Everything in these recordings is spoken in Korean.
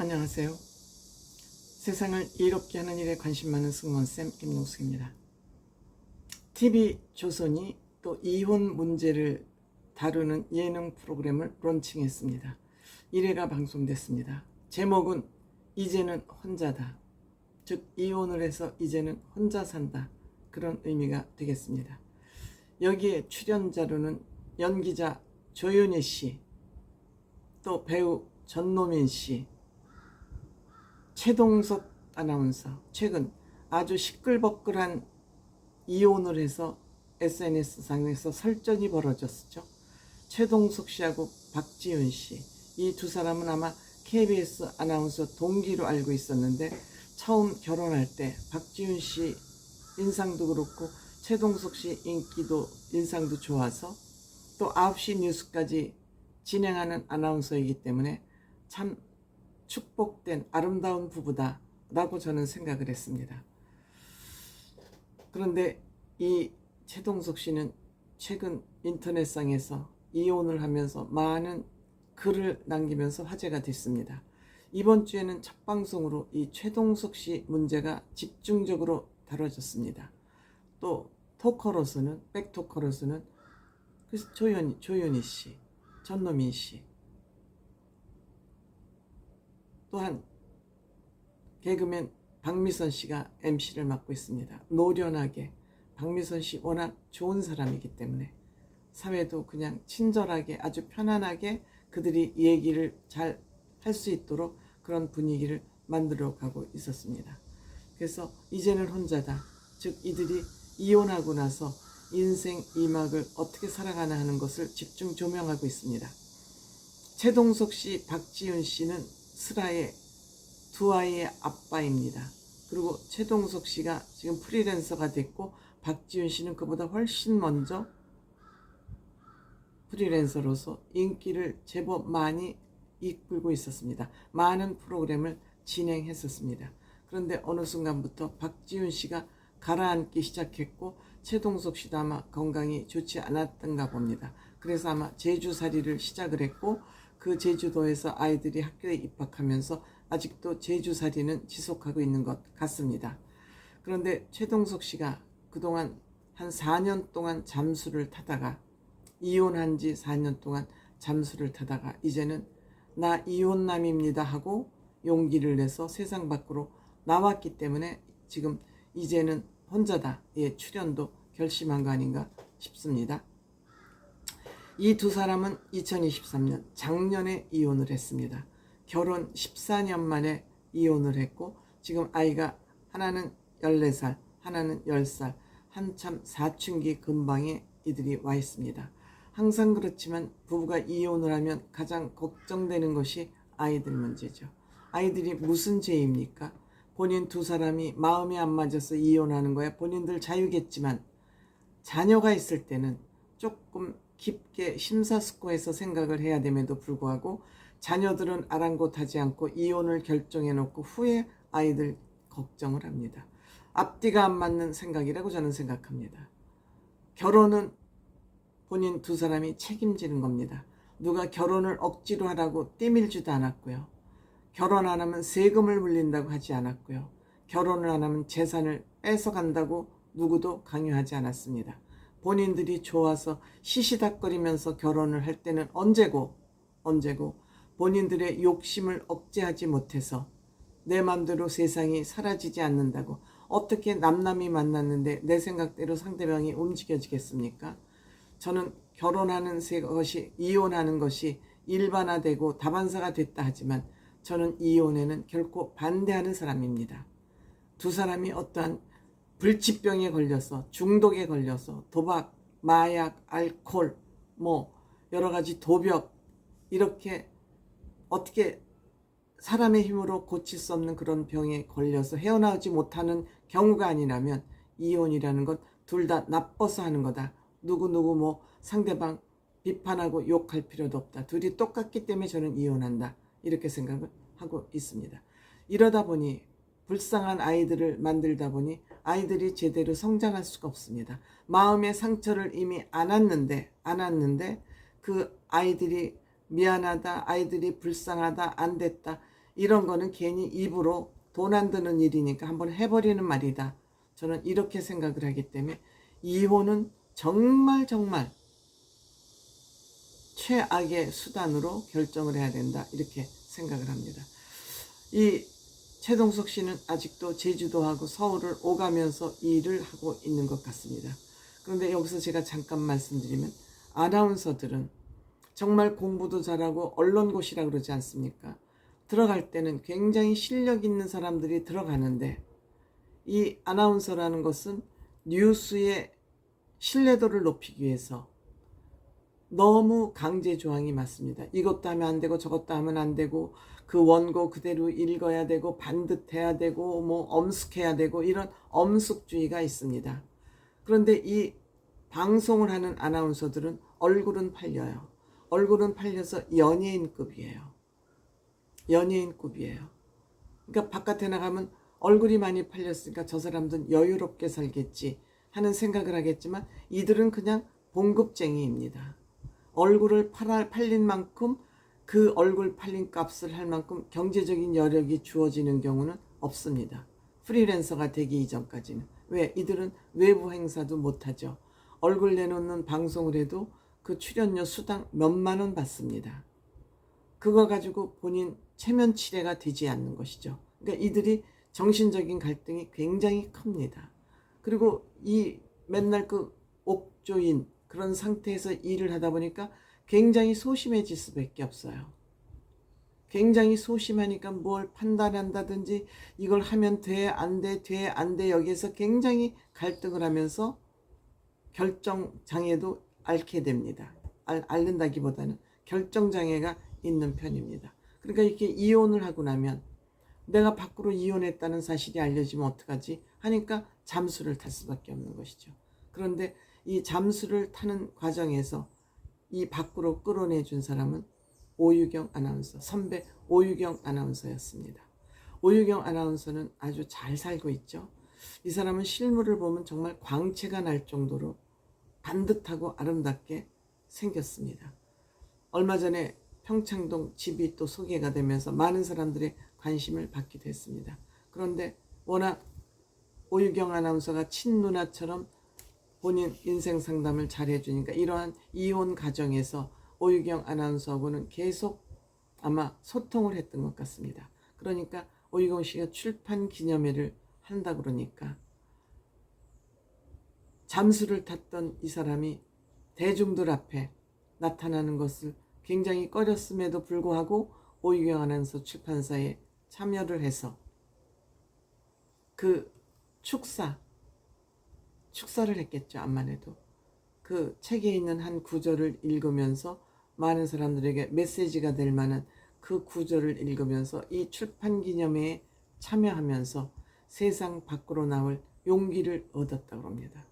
안녕하세요. 세상을 이롭게 하는 일에 관심 많은 승무원쌤 김용숙입니다. TV조선이 또 이혼 문제를 다루는 예능 프로그램을 론칭했습니다. 1회가 방송됐습니다. 제목은 이제는 혼자다. 즉 이혼을 해서 이제는 혼자 산다. 그런 의미가 되겠습니다. 여기에 출연자로는 연기자 조윤희 씨, 또 배우 전노민 씨, 최동석 아나운서, 최근 아주 시끌벅글한 이혼을 해서 SNS상에서 설전이 벌어졌었죠. 최동석 씨하고 박지윤 씨, 이 두 사람은 아마 KBS 아나운서 동기로 알고 있었는데 처음 결혼할 때 박지윤 씨 인상도 그렇고 최동석 씨 인상도 좋아서 또 9시 뉴스까지 진행하는 아나운서이기 때문에 참 축복된 아름다운 부부다 라고 저는 생각을 했습니다. 그런데 이 최동석 씨는 최근 인터넷상에서 이혼을 하면서 많은 글을 남기면서 화제가 됐습니다. 이번 주에는 첫 방송으로 이 최동석 씨 문제가 집중적으로 다뤄졌습니다. 또 토커로서는 백토커로서는 조윤희 씨, 전노민 씨, 또한 개그맨 박미선 씨가 MC를 맡고 있습니다. 노련하게, 박미선 씨 워낙 좋은 사람이기 때문에 사회도 그냥 친절하게 아주 편안하게 그들이 얘기를 잘 할 수 있도록 그런 분위기를 만들어 가고 있었습니다. 그래서 이제는 혼자다. 즉 이들이 이혼하고 나서 인생 2막을 어떻게 살아가나 하는 것을 집중 조명하고 있습니다. 최동석 씨, 박지윤 씨는 슬아의 두 아이의 아빠입니다. 그리고 최동석 씨가 지금 프리랜서가 됐고 박지윤 씨는 그보다 훨씬 먼저 프리랜서로서 인기를 제법 많이 이끌고 있었습니다. 많은 프로그램을 진행했었습니다. 그런데 어느 순간부터 박지윤 씨가 가라앉기 시작했고 최동석 씨도 아마 건강이 좋지 않았던가 봅니다. 그래서 아마 제주살이를 시작을 했고 그 제주도에서 아이들이 학교에 입학하면서 아직도 제주살이는 지속하고 있는 것 같습니다. 그런데 최동석 씨가 그동안 한 4년 동안 잠수를 타다가 이혼한 지 4년 동안 잠수를 타다가 이제는 나 이혼남입니다 하고 용기를 내서 세상 밖으로 나왔기 때문에 지금 이제는 혼자다. 예, 출연도 결심한 거 아닌가 싶습니다. 이 두 사람은 2023년 작년에 이혼을 했습니다. 결혼 14년 만에 이혼을 했고 지금 아이가 하나는 14살, 하나는 10살, 한참 사춘기 근방에 이들이 와 있습니다. 항상 그렇지만 부부가 이혼을 하면 가장 걱정되는 것이 아이들 문제죠. 아이들이 무슨 죄입니까? 본인 두 사람이 마음이 안 맞아서 이혼하는 거야. 본인들 자유겠지만 자녀가 있을 때는 조금 깊게 심사숙고해서 생각을 해야 됨에도 불구하고 자녀들은 아랑곳하지 않고 이혼을 결정해 놓고 후에 아이들 걱정을 합니다. 앞뒤가 안 맞는 생각이라고 저는 생각합니다. 결혼은 본인 두 사람이 책임지는 겁니다. 누가 결혼을 억지로 하라고 떼밀지도 않았고요. 결혼 안 하면 세금을 물린다고 하지 않았고요. 결혼을 안 하면 재산을 뺏어간다고 누구도 강요하지 않았습니다. 본인들이 좋아서 시시닥거리면서 결혼을 할 때는 언제고 본인들의 욕심을 억제하지 못해서 내 맘대로 세상이 사라지지 않는다고 어떻게 남남이 만났는데 내 생각대로 상대방이 움직여지겠습니까? 저는 결혼하는 것이 이혼하는 것이 일반화되고 다반사가 됐다 하지만 저는 이혼에는 결코 반대하는 사람입니다. 두 사람이 어떠한 불치병에 걸려서 중독에 걸려서 도박, 마약, 알코올, 여러 가지 도벽 이렇게 어떻게 사람의 힘으로 고칠 수 없는 그런 병에 걸려서 헤어나오지 못하는 경우가 아니라면 이혼이라는 건 둘 다 나빠서 하는 거다. 누구 상대방 비판하고 욕할 필요도 없다. 둘이 똑같기 때문에 저는 이혼한다. 이렇게 생각을 하고 있습니다. 이러다 보니 불쌍한 아이들을 만들다 보니 아이들이 제대로 성장할 수가 없습니다. 마음의 상처를 이미 안았는데 그 아이들이 미안하다, 아이들이 불쌍하다, 안 됐다 이런 거는 괜히 입으로 돈 안 드는 일이니까 한번 해버리는 말이다. 저는 이렇게 생각을 하기 때문에 이혼은 정말 정말 최악의 수단으로 결정을 해야 된다. 이렇게 생각을 합니다. 이 최동석 씨는 아직도 제주도하고 서울을 오가면서 일을 하고 있는 것 같습니다. 그런데 여기서 제가 잠깐 말씀드리면 아나운서들은 정말 공부도 잘하고 언론고시라 그러지 않습니까? 들어갈 때는 굉장히 실력 있는 사람들이 들어가는데 이 아나운서라는 것은 뉴스의 신뢰도를 높이기 위해서 너무 강제 조항이 많습니다. 이것도 하면 안 되고 저것도 하면 안 되고 그 원고 그대로 읽어야 되고 반듯해야 되고 뭐 엄숙해야 되고 이런 엄숙주의가 있습니다. 그런데 이 방송을 하는 아나운서들은 얼굴은 팔려요. 얼굴은 팔려서 연예인급이에요. 연예인급이에요. 그러니까 바깥에 나가면 얼굴이 많이 팔렸으니까 저 사람들은 여유롭게 살겠지 하는 생각을 하겠지만 이들은 그냥 봉급쟁이입니다. 얼굴을 팔린 만큼 그 얼굴 팔린 값을 할 만큼 경제적인 여력이 주어지는 경우는 없습니다. 프리랜서가 되기 이전까지는. 왜? 이들은 외부 행사도 못하죠. 얼굴 내놓는 방송을 해도 그 출연료 수당 몇만 원 받습니다. 그거 가지고 본인 체면 치레가 되지 않는 것이죠. 그러니까 이들이 정신적인 갈등이 굉장히 큽니다. 그리고 이 맨날 그 옥조인 그런 상태에서 일을 하다 보니까 굉장히 소심해질 수밖에 없어요. 굉장히 소심하니까 뭘 판단한다든지 이걸 하면 돼, 안 돼, 돼, 안 돼 여기에서 굉장히 갈등을 하면서 결정장애도 앓게 됩니다. 앓는다기보다는 결정장애가 있는 편입니다. 그러니까 이렇게 이혼을 하고 나면 내가 밖으로 이혼했다는 사실이 알려지면 어떡하지 하니까 잠수를 탈 수밖에 없는 것이죠. 그런데 이 잠수를 타는 과정에서 이 밖으로 끌어내준 사람은 오유경 아나운서, 선배 오유경 아나운서였습니다. 오유경 아나운서는 아주 잘 살고 있죠. 이 사람은 실물을 보면 정말 광채가 날 정도로 반듯하고 아름답게 생겼습니다. 얼마 전에 평창동 집이 또 소개가 되면서 많은 사람들의 관심을 받기도 했습니다. 그런데 워낙 오유경 아나운서가 친누나처럼 본인 인생 상담을 잘 해주니까 이러한 이혼 과정에서 오유경 아나운서하고는 계속 아마 소통을 했던 것 같습니다. 그러니까 오유경 씨가 출판 기념회를 한다 그러니까 잠수를 탔던 이 사람이 대중들 앞에 나타나는 것을 굉장히 꺼렸음에도 불구하고 오유경 아나운서 출판사에 참여를 해서 그 축사를 했겠죠. 암만 해도 그 책에 있는 한 구절을 읽으면서 많은 사람들에게 메시지가 될 만한 그 구절을 읽으면서 이 출판기념회에 참여하면서 세상 밖으로 나올 용기를 얻었다고 합니다.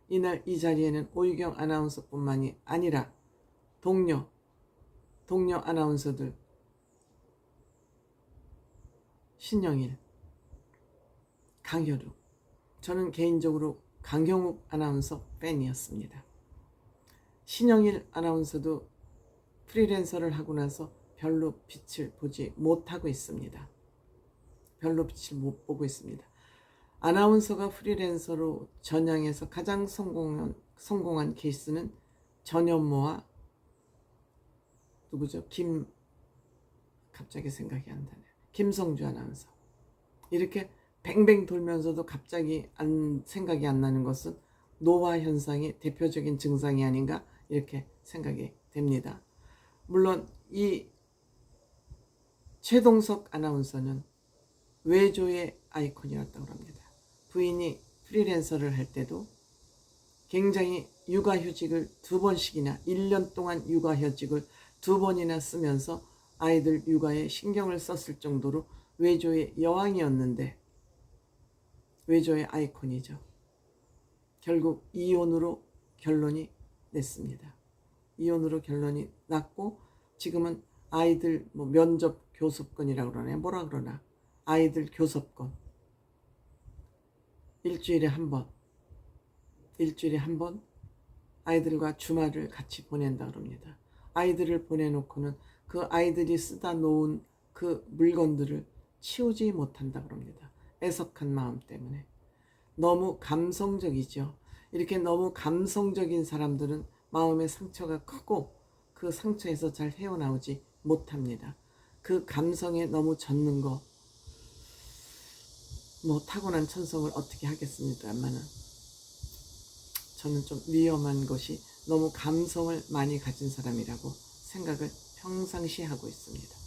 이날 이 자리에는 오유경 아나운서뿐만이 아니라 동료 아나운서들 신영일, 강효루, 저는 개인적으로 강형욱 아나운서 팬이었습니다. 신영일 아나운서도 프리랜서를 하고 나서 별로 빛을 보지 못하고 있습니다. 별로 빛을 못 보고 있습니다. 아나운서가 프리랜서로 전향해서 가장 성공한 케이스는 전현무와 누구죠? 갑자기 생각이 안 나네. 김성주 아나운서. 이렇게 뱅뱅 돌면서도 갑자기 생각이 안 나는 것은 노화 현상의 대표적인 증상이 아닌가 이렇게 생각이 됩니다. 물론 이 최동석 아나운서는 외조의 아이콘이었다고 합니다. 부인이 프리랜서를 할 때도 굉장히 육아휴직을 2번씩이나 1년 동안 육아휴직을 2번이나 쓰면서 아이들 육아에 신경을 썼을 정도로 외조의 여왕이었는데 외조의 아이콘이죠. 결국 이혼으로 결론이 냈습니다. 이혼으로 결론이 났고 지금은 아이들 면접 교섭권이라고 그러나 뭐라 그러나 아이들 교섭권 일주일에 한 번 아이들과 주말을 같이 보낸다 그럽니다. 아이들을 보내놓고는 그 아이들이 쓰다 놓은 그 그 물건들을 치우지 못한다 그럽니다. 애석한 마음 때문에. 너무 감성적이죠. 이렇게 너무 감성적인 사람들은 마음의 상처가 크고 그 상처에서 잘 헤어나오지 못합니다. 그 감성에 너무 젖는 거, 뭐 타고난 천성을 어떻게 하겠습니다만은 저는 좀 위험한 것이 너무 감성을 많이 가진 사람이라고 생각을 평상시 하고 있습니다.